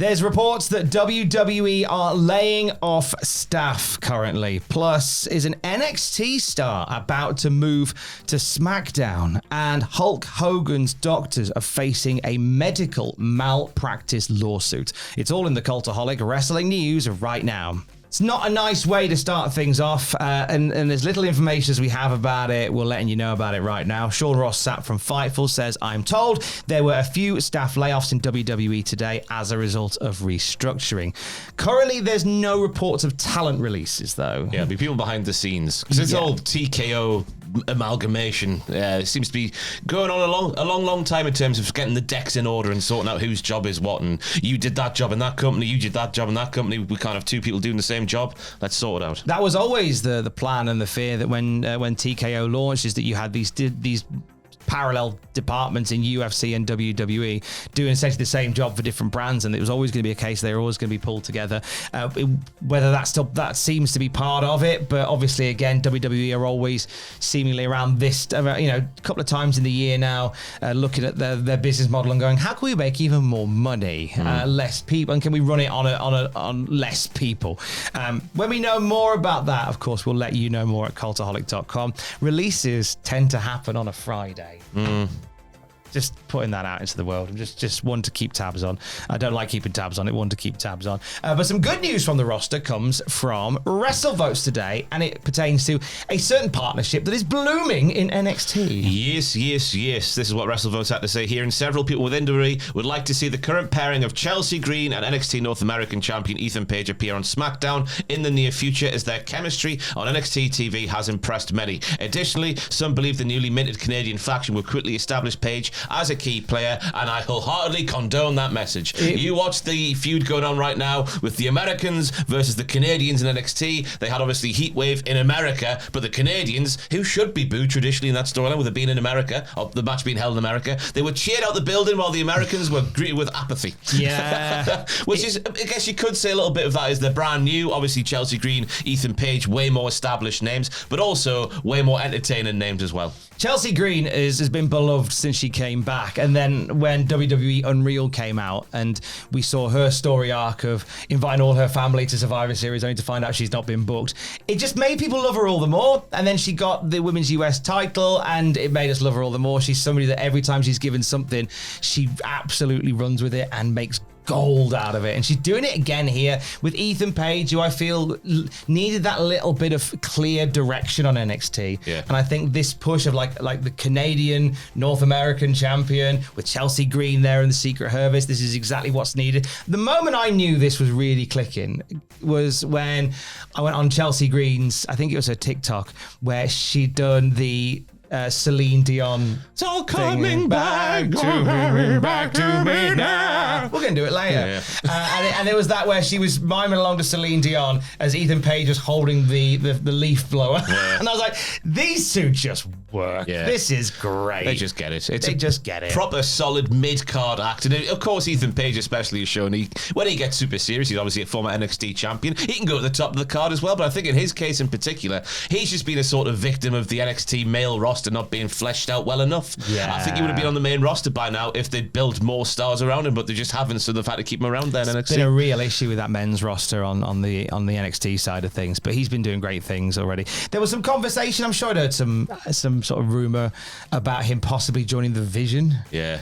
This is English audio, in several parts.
There's reports that WWE are laying off staff currently. Plus, is an NXT star about to move to SmackDown? And Hulk Hogan's doctors are facing a medical malpractice lawsuit. It's all in the Cultaholic Wrestling News right now. It's not a nice way to start things off, and as little information as we have about it, we're letting you know about it right now. Sean Ross Sapp from Fightful says, I'm told there were a few staff layoffs in WWE today as a result of restructuring. Currently, there's no reports of talent releases, though. Yeah, it'll be people behind the scenes. Because it's all TKO amalgamation. It seems to be going on a long time in terms of getting the decks in order and sorting out whose job is what. And you did that job in that company, you did that job in that company. We can't have two people doing the same job. Let's sort it out. That was always the plan and the fear that when TKO launched is that you had these parallel departments in UFC and WWE doing essentially the same job for different brands, and it was always going to be a case they were always going to be pulled together. Whether that seems to be part of it, but obviously again WWE are always seemingly around this, a couple of times in the year now, looking at their business model and going, how can we make even more money, less people, and can we run it on less people? When we know more about that, of course, we'll let you know more at cultaholic.com. Releases tend to happen on a Friday. Just putting that out into the world. Just one to keep tabs on. I don't like keeping tabs on it, one to keep tabs on. But some good news from the roster comes from WrestleVotes today, and it pertains to a certain partnership that is blooming in NXT. Yes. This is what WrestleVotes had to say here, and several people within WWE would like to see the current pairing of Chelsea Green and NXT North American champion Ethan Page appear on SmackDown in the near future, as their chemistry on NXT TV has impressed many. Additionally, some believe the newly minted Canadian faction will quickly establish Page as a key player, and I wholeheartedly condone that message. You watch the feud going on right now with the Americans versus the Canadians in NXT. They had obviously Heatwave in America, but the Canadians, who should be booed traditionally in that storyline with it being in America, or the match being held in America, they were cheered out the building while the Americans were greeted with apathy. Yeah. Which is, I guess you could say a little bit of that is they're brand new. Obviously Chelsea Green, Ethan Page, way more established names, but also way more entertaining names as well. Chelsea Green has been beloved since she came back, and then when WWE Unreal came out and we saw her story arc of inviting all her family to Survivor Series only to find out she's not been booked, it just made people love her all the more. And then she got the Women's US title and it made us love her all the more. She's somebody that every time she's given something, she absolutely runs with it and makes gold out of it, and she's doing it again here with Ethan Page, who I feel needed that little bit of clear direction on NXT. Yeah. And I think this push of like the Canadian North American champion with Chelsea Green there in the Secret Service, this is exactly what's needed. The moment I knew this was really clicking was when I went on Chelsea Green's, I think it was her TikTok, where she'd done the Celine Dion. It's all coming back to me now. We're going to do it later. Yeah. And it was that where she was miming along to Celine Dion as Ethan Page was holding the leaf blower. Yeah. And I was like, these two just work. Yeah. This is great. They just get it. They just get it. Proper solid mid-card act. And of course, Ethan Page especially has shown when he gets super serious, he's obviously a former NXT champion. He can go to the top of the card as well. But I think in his case in particular, he's just been a sort of victim of the NXT male roster not being fleshed out well enough. Yeah. I think he would have been on the main roster by now if they'd built more stars around him, but they just haven't, so they've had to keep him around there in NXT. It's been a real issue with that men's roster on the NXT side of things, but he's been doing great things already. There was some conversation, I'm sure I'd heard some sort of rumour about him possibly joining the Vision. Yeah.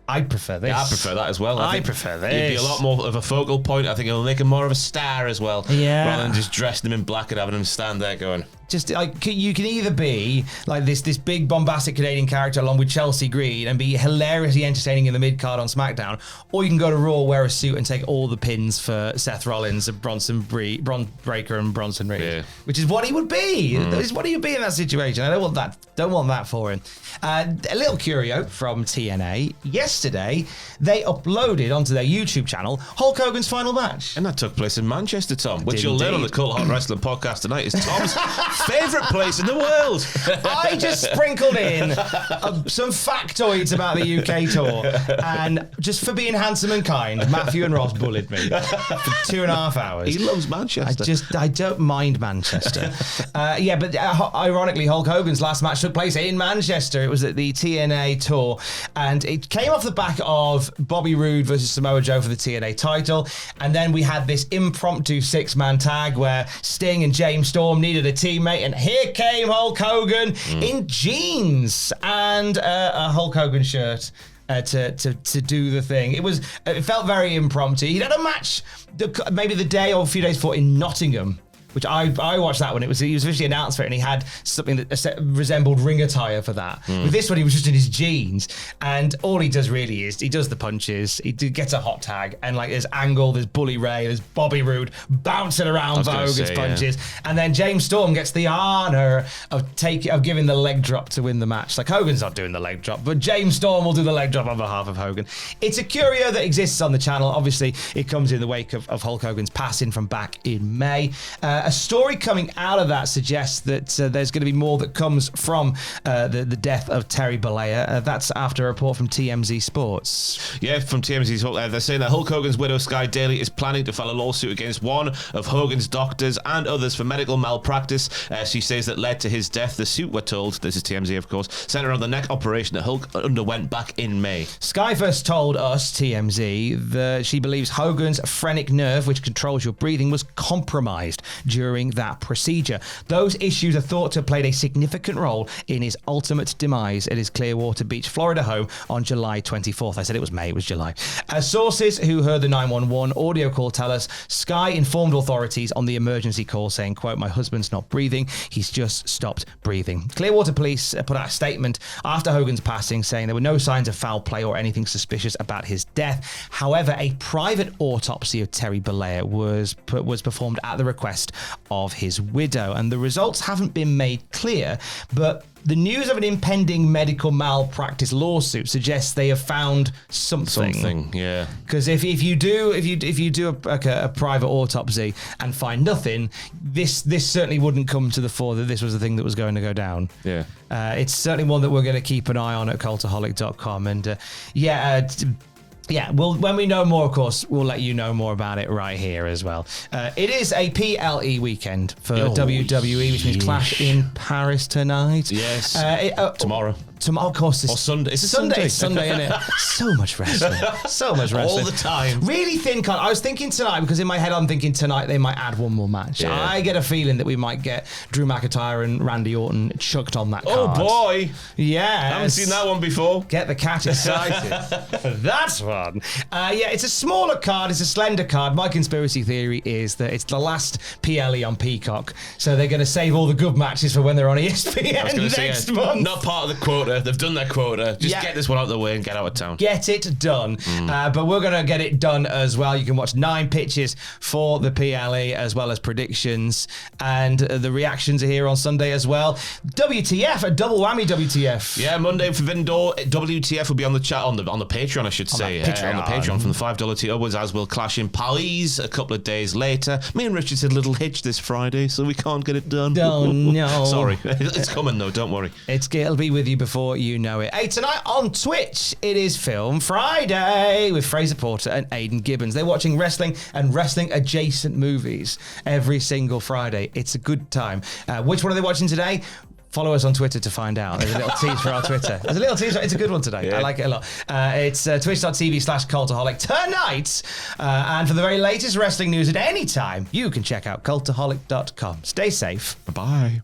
I prefer this. Yeah, I prefer that as well. I prefer this. He'd be a lot more of a focal point. I think it'll make him more of a star as well. Yeah. Rather than just dressing him in black and having him stand there going... Just like you can either be like this big bombastic Canadian character along with Chelsea Green and be hilariously entertaining in the mid card on SmackDown, or you can go to Raw, wear a suit, and take all the pins for Seth Rollins and Bron Breakker and Bronson Reed, yeah. Which is what he would be. Is what he would be in that situation. I don't want that for him. A little curio from TNA. Yesterday, they uploaded onto their YouTube channel Hulk Hogan's final match, and that took place in Manchester, Tom. Which you'll learn on the Cultaholic Wrestling podcast tonight. Is Tom's Favourite place in the world. I just sprinkled in some factoids about the UK tour, and just for being handsome and kind, Matthew and Ross bullied me for 2.5 hours. He loves Manchester. I don't mind Manchester. But ironically, Hulk Hogan's last match took place in Manchester. It was at the TNA tour, and it came off the back of Bobby Roode versus Samoa Joe for the TNA title, and then we had this impromptu 6-man tag where Sting and James Storm needed a teammate, and here came Hulk Hogan in jeans and a Hulk Hogan shirt. To do the thing. It felt very impromptu. He'd had a match maybe the day or a few days before in Nottingham, which I watched that one. He was officially announced for it, and he had something that resembled ring attire for that. With this one, he was just in his jeans, and all he does really is he does the punches. He gets a hot tag, and like there's Angle, there's Bully Ray, there's Bobby Roode bouncing around for Hogan's punches, and then James Storm gets the honor of giving the leg drop to win the match. Like Hogan's not doing the leg drop, but James Storm will do the leg drop on behalf of Hogan. It's a curio that exists on the channel. Obviously, it comes in the wake of Hulk Hogan's passing from back in May. A story coming out of that suggests that there's going to be more that comes from the death of Terry Bollea. That's after a report from TMZ Sports. Yeah, from TMZ Sports. They're saying that Hulk Hogan's widow, Sky Daly, is planning to file a lawsuit against one of Hogan's doctors and others for medical malpractice. She says that led to his death. The suit, we're told, this is TMZ, of course, centered on the neck operation that Hulk underwent back in May. Sky first told us, TMZ, that she believes Hogan's phrenic nerve, which controls your breathing, was compromised during that procedure. Those issues are thought to have played a significant role in his ultimate demise at his Clearwater Beach, Florida home on July 24th. I said it was May, it was July. Sources who heard the 911 audio call tell us Sky informed authorities on the emergency call saying, quote, "My husband's not breathing. He's just stopped breathing." Clearwater police put out a statement after Hogan's passing saying there were no signs of foul play or anything suspicious about his death. However, a private autopsy of Terry Bollea was performed at the request of his widow, and the results haven't been made clear, but the news of an impending medical malpractice lawsuit suggests they have found something. Yeah. Because if you do a private autopsy and find nothing, this certainly wouldn't come to the fore that this was the thing that was going to go down. Yeah. It's certainly one that we're going to keep an eye on at cultaholic.com, and when we know more, of course, we'll let you know more about it right here as well. It is a PLE weekend for WWE, which means Clash in Paris tonight. Yes. Tomorrow. Of course. Or Sunday. It's Sunday. It's Sunday, isn't it? So much wrestling. All the time. Really thin card. I was thinking tonight, because in my head I'm thinking tonight they might add one more match. Yeah. I get a feeling that we might get Drew McIntyre and Randy Orton chucked on that card. Oh, boy. Yeah. I haven't seen that one before. Get the cat excited. That's fun. It's a smaller card. It's a slender card. My conspiracy theory is that it's the last PLE on Peacock, so they're going to save all the good matches for when they're on ESPN next month. Not part of the quota. They've done their quota. Just get this one out of the way and get out of town. Get it done. But we're going to get it done as well. You can watch 9 pitches for the PLE as well as predictions, and the reactions are here on Sunday as well. WTF, a double whammy WTF. Yeah, Monday for Vindor. WTF will be on the chat on the Patreon, I should say. On the Patreon from the $5 tier upwards, as will Clash in Paris a couple of days later. Me and Richard had a little hitch this Friday, so we can't get it done. Oh, no. Sorry. It's coming though, don't worry. It'll be with you before you know it. Hey, tonight on Twitch, it is Film Friday with Fraser Porter and Aidan Gibbons. They're watching wrestling and wrestling adjacent movies every single Friday. It's a good time. Which one are they watching today? Follow us on Twitter to find out. There's a little tease for our Twitter. There's a little tease. It's a good one today. Yeah. I like it a lot. It's twitch.tv/Cultaholic tonight. And for the very latest wrestling news at any time, you can check out cultaholic.com. Stay safe. Bye-bye.